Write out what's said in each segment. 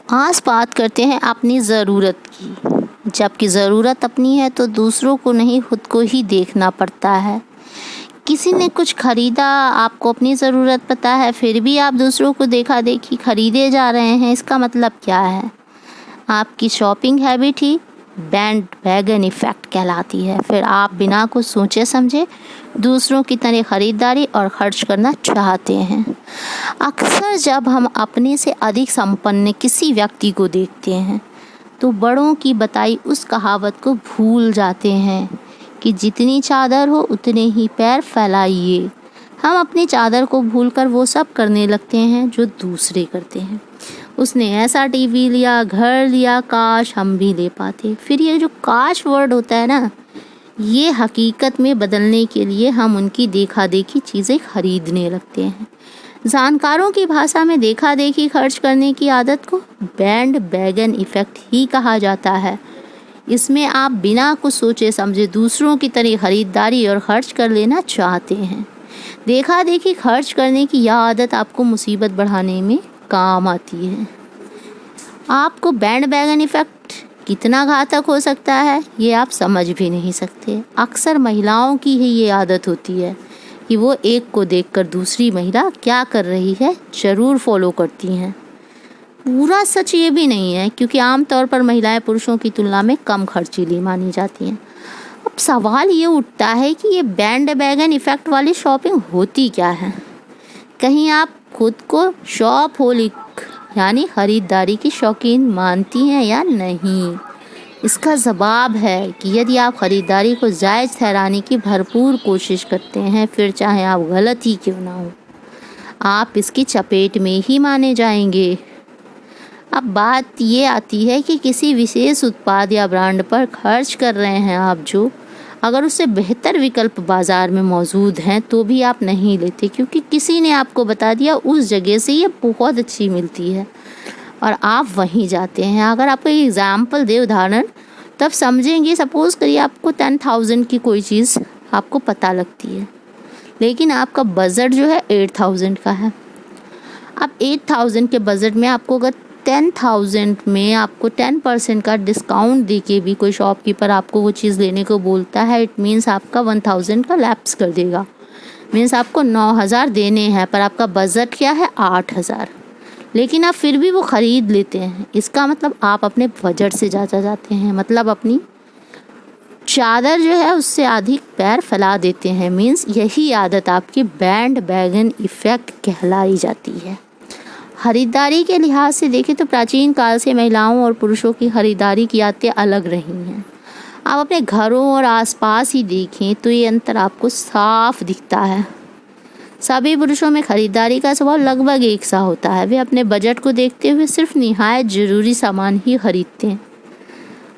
आज बात करते हैं अपनी ज़रूरत की। जबकि ज़रूरत अपनी है तो दूसरों को नहीं, खुद को ही देखना पड़ता है। किसी ने कुछ खरीदा, आपको अपनी ज़रूरत पता है, फिर भी आप दूसरों को देखा देखी खरीदे जा रहे हैं। इसका मतलब क्या है? आपकी शॉपिंग हैबिट ही बैंड वैगन इफ़ेक्ट कहलाती है। फिर आप बिना कुछ सोचे समझे दूसरों की तरह खरीदारी और खर्च करना चाहते हैं। अक्सर जब हम अपने से अधिक संपन्न किसी व्यक्ति को देखते हैं तो बड़ों की बताई उस कहावत को भूल जाते हैं कि जितनी चादर हो उतने ही पैर फैलाइए। हम अपनी चादर को भूलकर वो सब करने लगते हैं जो दूसरे करते हैं। उसने ऐसा टीवी लिया, घर लिया, काश हम भी ले पाते। फिर ये जो काश वर्ड होता है ना, ये हकीकत में बदलने के लिए हम उनकी देखा देखी चीज़ें खरीदने लगते हैं। जानकारों की भाषा में देखा देखी खर्च करने की आदत को बैंड वैगन इफ़ेक्ट ही कहा जाता है। इसमें आप बिना कुछ सोचे समझे दूसरों की तरह खरीदारी और खर्च कर लेना चाहते हैं। देखा देखी खर्च करने की यह आदत आपको मुसीबत बढ़ाने में काम आती है। आपको बैंड वैगन इफ़ेक्ट कितना घातक हो सकता है ये आप समझ भी नहीं सकते। अक्सर महिलाओं की ही ये आदत होती है कि वो एक को देखकर दूसरी महिला क्या कर रही है ज़रूर फॉलो करती हैं। पूरा सच ये भी नहीं है, क्योंकि आमतौर पर महिलाएं पुरुषों की तुलना में कम खर्चीली मानी जाती हैं। अब सवाल ये उठता है कि ये बैंड वैगन इफ़ेक्ट वाली शॉपिंग होती क्या है? कहीं आप खुद को शॉपहोलिक यानी खरीदारी की शौकीन मानती हैं या नहीं? इसका जवाब है कि यदि आप खरीदारी को जायज़ ठहराने की भरपूर कोशिश करते हैं, फिर चाहे आप गलत ही क्यों ना हो, आप इसकी चपेट में ही माने जाएंगे। अब बात ये आती है कि किसी विशेष उत्पाद या ब्रांड पर खर्च कर रहे हैं आप, जो अगर उससे बेहतर विकल्प बाज़ार में मौजूद हैं तो भी आप नहीं लेते, क्योंकि किसी ने आपको बता दिया उस जगह से ये बहुत अच्छी मिलती है और आप वहीं जाते हैं। अगर आपको एक एग्ज़ाम्पल दे, उदाहरण, तब समझेंगे। सपोज़ करिए आपको 10,000 की कोई चीज़ आपको पता लगती है, लेकिन आपका बजट जो है 8,000 का है। अब 8,000 के बजट में आपको अगर 10,000 में आपको 10% का डिस्काउंट दे के भी कोई शॉपकीपर आपको वो चीज़ लेने को बोलता है, इट मीन्स आपका 1,000 का लैप्स कर देगा। मीन्स आपको 9,000 देने हैं, पर आपका बजट क्या है 8,000, लेकिन आप फिर भी वो ख़रीद लेते हैं। इसका मतलब आप अपने बजट से ज़्यादा जाते हैं, मतलब अपनी चादर जो है उससे अधिक पैर फैला देते हैं। मीन्स यही आदत आपकी बैंड वैगन इफ़ेक्ट कहलाई जाती है। खरीदारी के लिहाज से देखें तो प्राचीन काल से महिलाओं और पुरुषों की खरीदारी की आदतें अलग रही हैं। आप अपने घरों और आसपास ही देखें तो ये अंतर आपको साफ दिखता है। सभी पुरुषों में खरीदारी का स्वभाव लगभग एक सा होता है। वे अपने बजट को देखते हुए सिर्फ निहायत ज़रूरी सामान ही खरीदते हैं,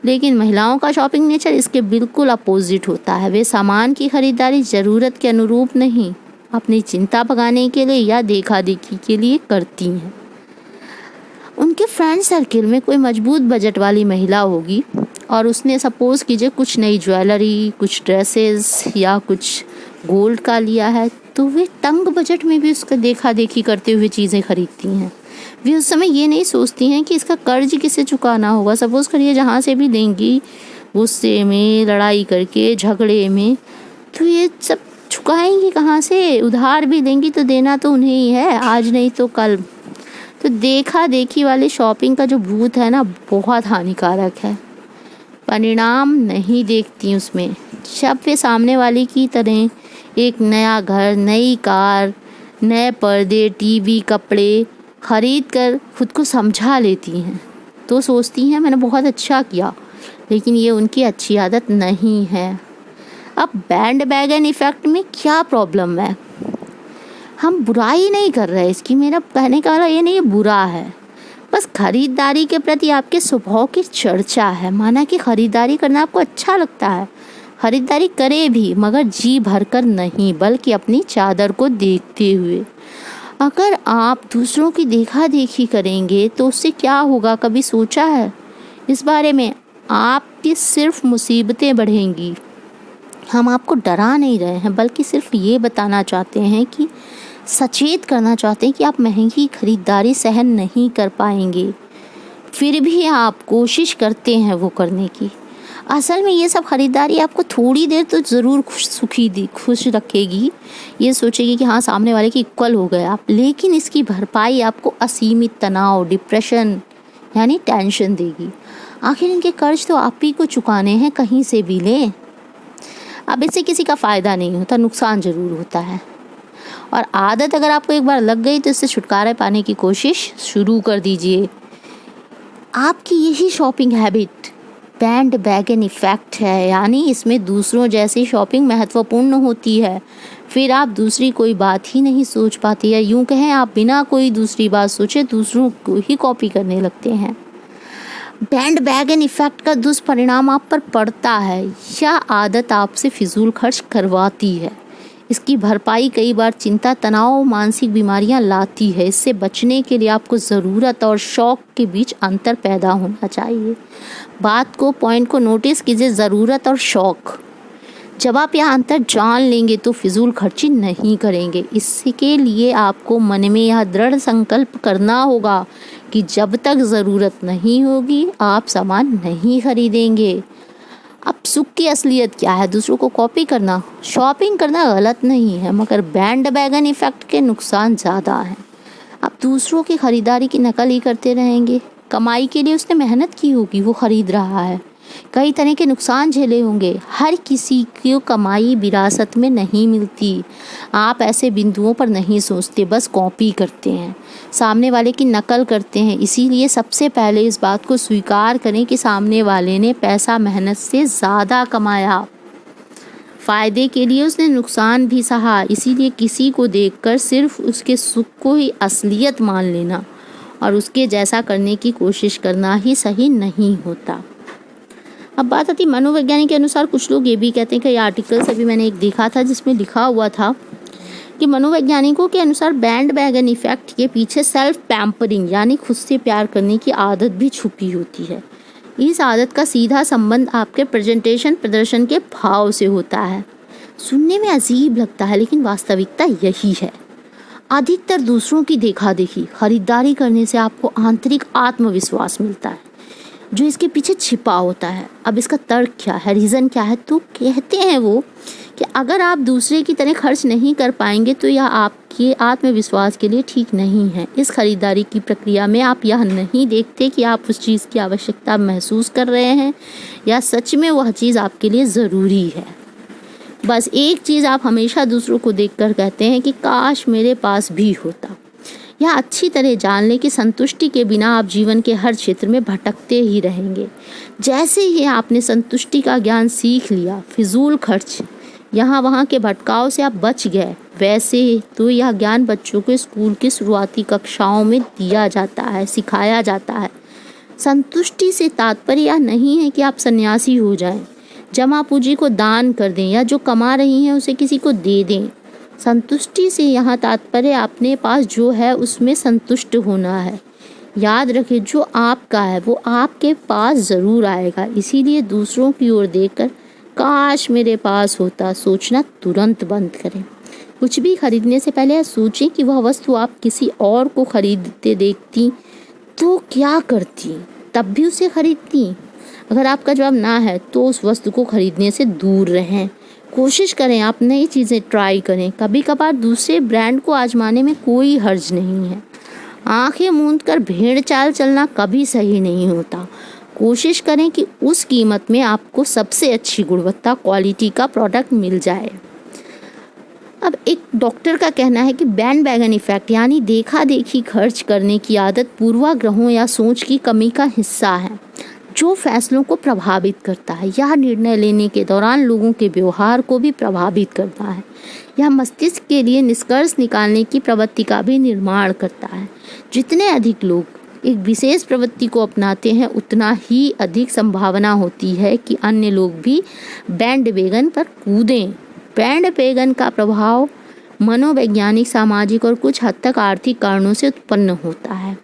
लेकिन महिलाओं का शॉपिंग नेचर इसके बिल्कुल अपोजिट होता है। वे सामान की खरीदारी ज़रूरत के अनुरूप नहीं, अपनी चिंता भगाने के लिए या देखा देखी के लिए करती हैं। उनके फ्रेंड सर्किल में कोई मजबूत बजट वाली महिला होगी और उसने सपोज़ कीजिए कुछ नई ज्वेलरी, कुछ ड्रेसेस या कुछ गोल्ड का लिया है, तो वे तंग बजट में भी उसका देखा देखी करते हुए चीज़ें खरीदती हैं। वे उस समय ये नहीं सोचती हैं कि इसका कर्ज किसे चुकाना होगा। सपोज़ करिए जहाँ से भी लेंगी, गुस्से में, लड़ाई करके, झगड़े में, तो ये सब चुकाएंगी कहाँ से? उधार भी लेंगी तो देना तो उन्हें ही है, आज नहीं तो कल। तो देखा देखी वाली शॉपिंग का जो भूत है ना, बहुत हानिकारक है। परिणाम नहीं देखती उसमें। जब वे सामने वाली की तरह एक नया घर, नई कार, नए पर्दे, टीवी, कपड़े खरीद कर खुद को समझा लेती हैं तो सोचती हैं मैंने बहुत अच्छा किया, लेकिन ये उनकी अच्छी आदत नहीं है। अब बैंड वैगन इफ़ेक्ट में क्या प्रॉब्लम है? हम बुराई नहीं कर रहे इसकी, मेरा कहने का मतलब ये नहीं बुरा है, बस खरीदारी के प्रति आपके स्वभाव की चर्चा है। माना कि खरीदारी करना आपको अच्छा लगता है, खरीदारी करे भी, मगर जी भरकर नहीं, बल्कि अपनी चादर को देखते हुए। अगर आप दूसरों की देखा देखी करेंगे तो उससे क्या होगा, कभी सोचा है इस बारे में? आपकी सिर्फ मुसीबतें बढ़ेंगी। हम आपको डरा नहीं रहे हैं, बल्कि सिर्फ ये बताना चाहते हैं कि सचेत करना चाहते हैं कि आप महंगी खरीदारी सहन नहीं कर पाएंगे। फिर भी आप कोशिश करते हैं वो करने की। असल में ये सब खरीदारी आपको थोड़ी देर तो ज़रूर खुश रखेगी, ये सोचेगी कि हाँ सामने वाले की इक्वल हो गए आप, लेकिन इसकी भरपाई आपको असीमित तनाव, डिप्रेशन यानी टेंशन देगी। आखिर इनके कर्ज तो आप ही को चुकाने हैं, कहीं से भी लें। अब इससे किसी का फ़ायदा नहीं होता, नुकसान ज़रूर होता है। और आदत अगर आपको एक बार लग गई तो इससे छुटकारा पाने की कोशिश शुरू कर दीजिए। आपकी यही शॉपिंग हैबिट बैंड बैगन इफ़ेक्ट है, यानी इसमें दूसरों जैसी शॉपिंग महत्वपूर्ण होती है। फिर आप दूसरी कोई बात ही नहीं सोच पाती है, यूँ कहें आप बिना कोई दूसरी बात सोचे दूसरों को ही कॉपी करने लगते हैं। बैंड बैगन इफ़ेक्ट का दुष्परिणाम आप पर पड़ता है। यह आदत आपसे फिजूल खर्च करवाती है। इसकी भरपाई कई बार चिंता, तनाव, मानसिक बीमारियां लाती है। इससे बचने के लिए आपको ज़रूरत और शौक़ के बीच अंतर पैदा होना चाहिए। पॉइंट को नोटिस कीजिए, ज़रूरत और शौक़। जब आप यह अंतर जान लेंगे तो फिजूल खर्ची नहीं करेंगे। इसके लिए आपको मन में यह दृढ़ संकल्प करना होगा कि जब तक ज़रूरत नहीं होगी आप सामान नहीं खरीदेंगे। अब सुख की असलियत क्या है? दूसरों को कॉपी करना, शॉपिंग करना गलत नहीं है, मगर बैंड बैगन इफ़ेक्ट के नुकसान ज़्यादा हैं। आप दूसरों की खरीदारी की नकल ही करते रहेंगे। कमाई के लिए उसने मेहनत की होगी, वो खरीद रहा है, कई तरह के नुकसान झेले होंगे। हर किसी को कमाई विरासत में नहीं मिलती। आप ऐसे बिंदुओं पर नहीं सोचते, बस कॉपी करते हैं, सामने वाले की नकल करते हैं। इसीलिए सबसे पहले इस बात को स्वीकार करें कि सामने वाले ने पैसा मेहनत से ज़्यादा कमाया, फ़ायदे के लिए उसने नुकसान भी सहा। इसीलिए किसी को देखकर सिर्फ उसके सुख को ही असलियत मान लेना और उसके जैसा करने की कोशिश करना ही सही नहीं होता। अब बात आती मनोवैज्ञानिक के अनुसार, कुछ लोग ये भी कहते हैं, कई आर्टिकल से भी मैंने एक देखा था जिसमें लिखा हुआ था कि मनोवैज्ञानिकों के अनुसार बैंड बैगन इफ़ेक्ट के पीछे सेल्फ पैम्परिंग यानी खुद से प्यार करने की आदत भी छुपी होती है। इस आदत का सीधा संबंध आपके प्रदर्शन के भाव से होता है। सुनने में अजीब लगता है लेकिन वास्तविकता यही है। अधिकतर दूसरों की देखा देखी खरीदारी करने से आपको आंतरिक आत्मविश्वास मिलता है जो इसके पीछे छिपा होता है। अब इसका तर्क क्या है, रीज़न क्या है? तो कहते हैं वो कि अगर आप दूसरे की तरह खर्च नहीं कर पाएंगे तो यह आपके आत्मविश्वास के लिए ठीक नहीं है। इस खरीदारी की प्रक्रिया में आप यह नहीं देखते कि आप उस चीज़ की आवश्यकता महसूस कर रहे हैं या सच में वह चीज़ आपके लिए ज़रूरी है। बस एक चीज़ आप हमेशा दूसरों को देखकर कहते हैं कि काश मेरे पास भी होता। यह अच्छी तरह जान लें कि संतुष्टि के बिना आप जीवन के हर क्षेत्र में भटकते ही रहेंगे। जैसे ही आपने संतुष्टि का ज्ञान सीख लिया, फिजूल खर्च, यहाँ वहाँ के भटकाव से आप बच गए। वैसे तो यह ज्ञान बच्चों को स्कूल की शुरुआती कक्षाओं में दिया जाता है, सिखाया जाता है। संतुष्टि से तात्पर्य यह नहीं है कि आप सन्यासी हो जाएं, जमा पूंजी को दान कर दें या जो कमा रही हैं उसे किसी को दे दें। संतुष्टि से यहाँ तात्पर्य अपने पास जो है उसमें संतुष्ट होना है। याद रखें, जो आपका है वो आपके पास ज़रूर आएगा। इसीलिए दूसरों की ओर देखकर काश मेरे पास होता सोचना तुरंत बंद करें। कुछ भी खरीदने से पहले सोचें कि वह वस्तु आप किसी और को खरीदते देखती तो क्या करती? तब भी उसे खरीदती? अगर आपका जवाब ना है तो उस वस्तु को खरीदने से दूर रहें। कोशिश करें, आप नई चीज़ें ट्राई करें। कभी कभार दूसरे ब्रांड को आजमाने में कोई हर्ज नहीं है। आंखें मूंद कर भेड़ चाल चलना कभी सही नहीं होता। कोशिश करें कि उस कीमत में आपको सबसे अच्छी गुणवत्ता, क्वालिटी का प्रोडक्ट मिल जाए। अब एक डॉक्टर का कहना है कि बैंड बैगन इफ़ेक्ट यानी देखा देखी खर्च करने की आदत पूर्वाग्रहों या सोच की कमी का हिस्सा है जो फैसलों को प्रभावित करता है। यह निर्णय लेने के दौरान लोगों के व्यवहार को भी प्रभावित करता है। यह मस्तिष्क के लिए निष्कर्ष निकालने की प्रवृत्ति का भी निर्माण करता है। जितने अधिक लोग एक विशेष प्रवृत्ति को अपनाते हैं उतना ही अधिक संभावना होती है कि अन्य लोग भी बैंड बैगन पर कूदें। बैंड बैगन का प्रभाव मनोवैज्ञानिक, सामाजिक और कुछ हद तक आर्थिक कारणों से उत्पन्न होता है।